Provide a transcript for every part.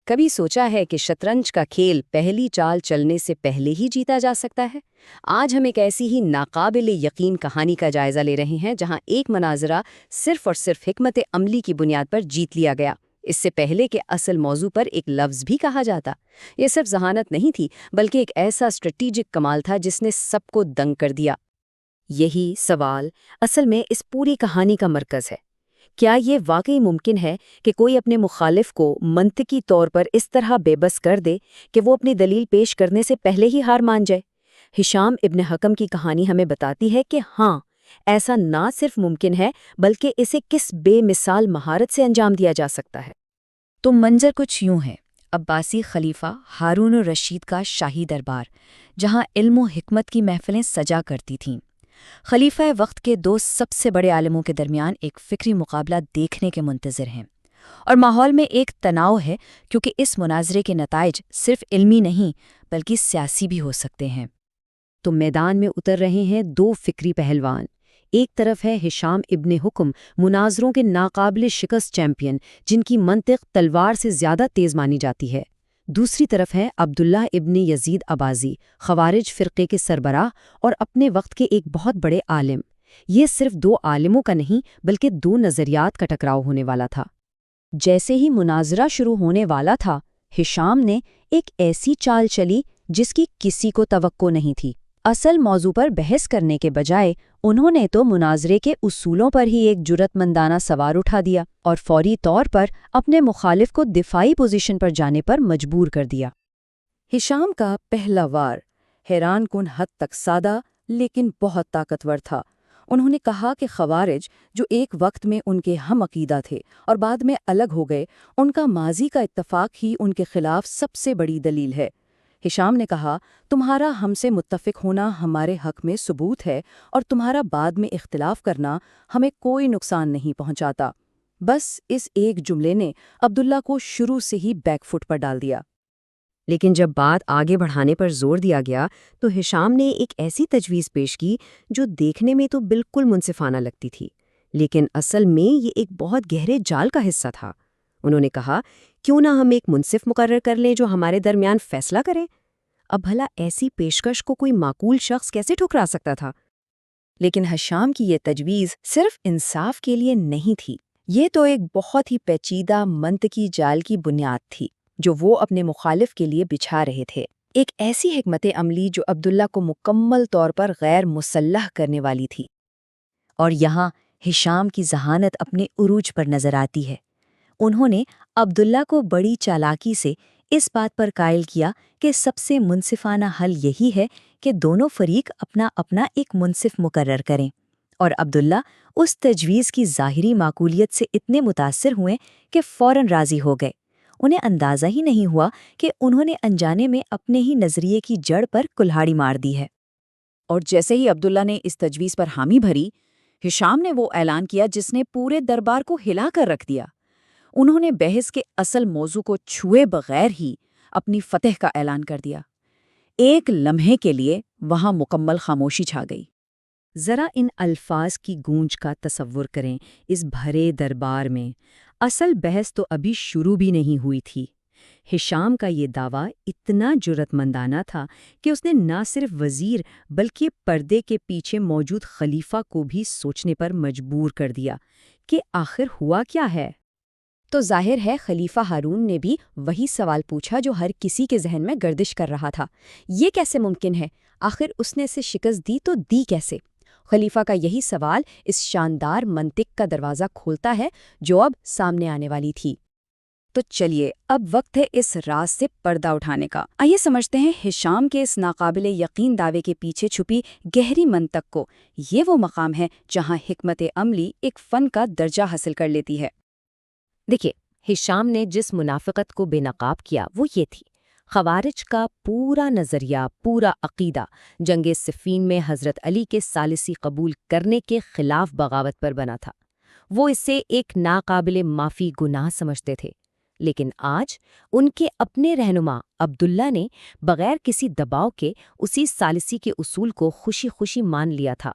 کبھی سوچا ہے کہ شطرنج کا کھیل پہلی چال چلنے سے پہلے ہی جیتا جا سکتا ہے؟ آج ہم ایک ایسی ہی ناقابل یقین کہانی کا جائزہ لے رہے ہیں جہاں ایک مناظرہ صرف اور صرف حکمت عملی کی بنیاد پر جیت لیا گیا، اس سے پہلے کہ اصل موضوع پر ایک لفظ بھی کہا جاتا۔ یہ صرف ذہانت نہیں تھی، بلکہ ایک ایسا اسٹریٹجک کمال تھا جس نے سب کو دنگ کر دیا۔ یہی سوال اصل میں اس پوری کہانی کا مرکز ہے۔ کیا یہ واقعی ممکن ہے کہ کوئی اپنے مخالف کو منطقی طور پر اس طرح بے بس کر دے کہ وہ اپنی دلیل پیش کرنے سے پہلے ہی ہار مان جائے؟ ہشام ابن حکم کی کہانی ہمیں بتاتی ہے کہ ہاں، ایسا نہ صرف ممکن ہے بلکہ اسے کس بے مثال مہارت سے انجام دیا جا سکتا ہے۔ تو منظر کچھ یوں ہے: عباسی خلیفہ ہارون الرشید کا شاہی دربار، جہاں علم و حکمت کی محفلیں سجا کرتی تھیں۔ خلیفہ وقت کے دو سب سے بڑے عالموں کے درمیان ایک فکری مقابلہ دیکھنے کے منتظر ہیں، اور ماحول میں ایک تناؤ ہے کیونکہ اس مناظرے کے نتائج صرف علمی نہیں بلکہ سیاسی بھی ہو سکتے ہیں۔ تو میدان میں اتر رہے ہیں دو فکری پہلوان۔ ایک طرف ہے ہشام ابن حکم، مناظروں کے ناقابل شکست چیمپئن جن کی منطق تلوار سے زیادہ تیز مانی جاتی ہے۔ دوسری طرف ہے عبداللہ ابن یزید اباضی، خوارج فرقے کے سربراہ اور اپنے وقت کے ایک بہت بڑے عالم۔ یہ صرف دو عالموں کا نہیں بلکہ دو نظریات کا ٹکراؤ ہونے والا تھا۔ جیسے ہی مناظرہ شروع ہونے والا تھا، ہشام نے ایک ایسی چال چلی جس کی کسی کو توقع نہیں تھی۔ اصل موضوع پر بحث کرنے کے بجائے انہوں نے تو مناظرے کے اصولوں پر ہی ایک جرأت مندانہ سوال اٹھا دیا اور فوری طور پر اپنے مخالف کو دفاعی پوزیشن پر جانے پر مجبور کر دیا۔ ہشام کا پہلا وار حیران کن حد تک سادہ لیکن بہت طاقتور تھا۔ انہوں نے کہا کہ خوارج، جو ایک وقت میں ان کے ہم عقیدہ تھے اور بعد میں الگ ہو گئے، ان کا ماضی کا اتفاق ہی ان کے خلاف سب سے بڑی دلیل ہے۔ ہشام نے کہا، تمہارا ہم سے متفق ہونا ہمارے حق میں ثبوت ہے اور تمہارا بعد میں اختلاف کرنا ہمیں کوئی نقصان نہیں پہنچاتا۔ بس اس ایک جملے نے عبداللہ کو شروع سے ہی بیک فٹ پر ڈال دیا۔ لیکن جب بات آگے بڑھانے پر زور دیا گیا تو ہشام نے ایک ایسی تجویز پیش کی جو دیکھنے میں تو بالکل منصفانہ لگتی تھی، لیکن اصل میں یہ ایک بہت گہرے جال کا حصہ تھا۔ انہوں نے کہا، کیوں نہ ہم ایک منصف مقرر کر لیں جو ہمارے درمیان فیصلہ کرے؟ اب بھلا ایسی پیشکش کو کوئی معقول شخص کیسے ٹھکرا سکتا تھا؟ لیکن ہشام کی یہ تجویز صرف انصاف کے لیے نہیں تھی، یہ تو ایک بہت ہی پیچیدہ منطقی جال کی بنیاد تھی جو وہ اپنے مخالف کے لیے بچھا رہے تھے۔ ایک ایسی حکمت عملی جو عبداللہ کو مکمل طور پر غیر مسلح کرنے والی تھی۔ اور یہاں ہشام کی ذہانت اپنے عروج پر نظر آتی ہے۔ انہوں نے عبداللہ کو بڑی چالاکی سے اس بات پر قائل کیا کہ سب سے منصفانہ حل یہی ہے کہ دونوں فریق اپنا اپنا ایک منصف مقرر کریں، اور عبداللہ اس تجویز کی ظاہری معقولیت سے اتنے متاثر ہوئے کہ فوراً راضی ہو گئے۔ انہیں اندازہ ہی نہیں ہوا کہ انہوں نے انجانے میں اپنے ہی نظریے کی جڑ پر کلہاڑی مار دی ہے۔ اور جیسے ہی عبداللہ نے اس تجویز پر حامی بھری، ہشام نے وہ اعلان کیا جس نے پورے دربار کو ہلا کر رکھ دیا۔ انہوں نے بحث کے اصل موضوع کو چھوئے بغیر ہی اپنی فتح کا اعلان کر دیا۔ ایک لمحے کے لیے وہاں مکمل خاموشی چھا گئی۔ ذرا ان الفاظ کی گونج کا تصور کریں۔ اس بھرے دربار میں اصل بحث تو ابھی شروع بھی نہیں ہوئی تھی۔ ہشام کا یہ دعویٰ اتنا جرأت مندانہ تھا کہ اس نے نہ صرف وزیر بلکہ پردے کے پیچھے موجود خلیفہ کو بھی سوچنے پر مجبور کر دیا کہ آخر ہوا کیا ہے۔ تو ظاہر ہے خلیفہ ہارون نے بھی وہی سوال پوچھا جو ہر کسی کے ذہن میں گردش کر رہا تھا، یہ کیسے ممکن ہے؟ آخر اس نے اسے شکست دی تو دی کیسے؟ خلیفہ کا یہی سوال اس شاندار منطق کا دروازہ کھولتا ہے جو اب سامنے آنے والی تھی۔ تو چلیے، اب وقت ہے اس راز سے پردہ اٹھانے کا۔ آئیے سمجھتے ہیں ہشام کے اس ناقابل یقین دعوے کے پیچھے چھپی گہری منطق کو۔ یہ وہ مقام ہے جہاں حکمت عملی ایک فن کا درجہ حاصل کر لیتی ہے۔ دیکھیے، ہشام نے جس منافقت کو بے نقاب کیا وہ یہ تھی۔ خوارج کا پورا نظریہ، پورا عقیدہ جنگ صفین میں حضرت علی کے ثالثی قبول کرنے کے خلاف بغاوت پر بنا تھا۔ وہ اسے ایک ناقابل معافی گناہ سمجھتے تھے، لیکن آج ان کے اپنے رہنما عبداللہ نے بغیر کسی دباؤ کے اسی ثالثی کے اصول کو خوشی خوشی مان لیا تھا۔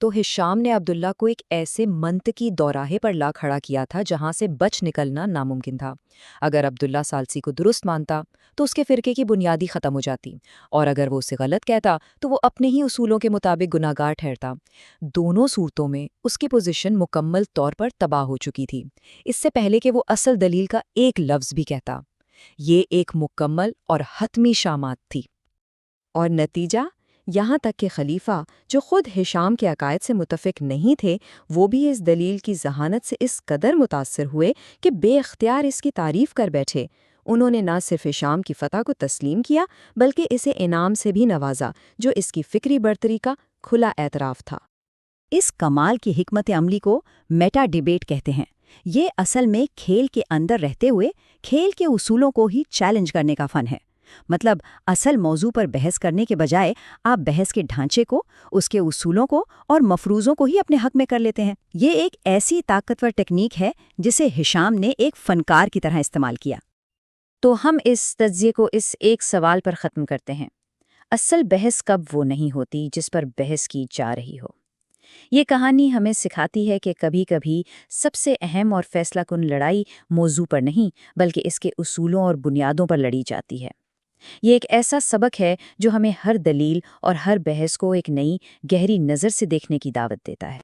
تو ہشام نے عبداللہ کو ایک ایسے منطقی دوراہے پر لا کھڑا کیا تھا جہاں سے بچ نکلنا ناممکن تھا۔ اگر عبداللہ ثالثی کو درست مانتا تو اس کے فرقے کی بنیادی ختم ہو جاتی، اور اگر وہ اسے غلط کہتا تو وہ اپنے ہی اصولوں کے مطابق گناہگار ٹھہرتا۔ دونوں صورتوں میں اس کی پوزیشن مکمل طور پر تباہ ہو چکی تھی، اس سے پہلے کہ وہ اصل دلیل کا ایک لفظ بھی کہتا۔ یہ ایک مکمل اور حتمی شامات تھی۔ اور نتیجہ، یہاں تک کہ خلیفہ جو خود ہشام کے عقائد سے متفق نہیں تھے، وہ بھی اس دلیل کی ذہانت سے اس قدر متاثر ہوئے کہ بے اختیار اس کی تعریف کر بیٹھے۔ انہوں نے نہ صرف ہشام کی فتح کو تسلیم کیا بلکہ اسے انعام سے بھی نوازا، جو اس کی فکری برتری کا کھلا اعتراف تھا۔ اس کمال کی حکمت عملی کو میٹا ڈیبیٹ کہتے ہیں۔ یہ اصل میں کھیل کے اندر رہتے ہوئے کھیل کے اصولوں کو ہی چیلنج کرنے کا فن ہے۔ مطلب اصل موضوع پر بحث کرنے کے بجائے آپ بحث کے ڈھانچے کو، اس کے اصولوں کو اور مفروضوں کو ہی اپنے حق میں کر لیتے ہیں۔ یہ ایک ایسی طاقتور ٹیکنیک ہے جسے ہشام نے ایک فنکار کی طرح استعمال کیا۔ تو ہم اس تجزیے کو اس ایک سوال پر ختم کرتے ہیں: اصل بحث کب وہ نہیں ہوتی جس پر بحث کی جا رہی ہو؟ یہ کہانی ہمیں سکھاتی ہے کہ کبھی کبھی سب سے اہم اور فیصلہ کن لڑائی موضوع پر نہیں بلکہ اس کے اصولوں اور بنیادوں پر لڑی جاتی ہے۔ یہ ایک ایسا سبق ہے جو ہمیں ہر دلیل اور ہر بحث کو ایک نئی گہری نظر سے دیکھنے کی دعوت دیتا ہے۔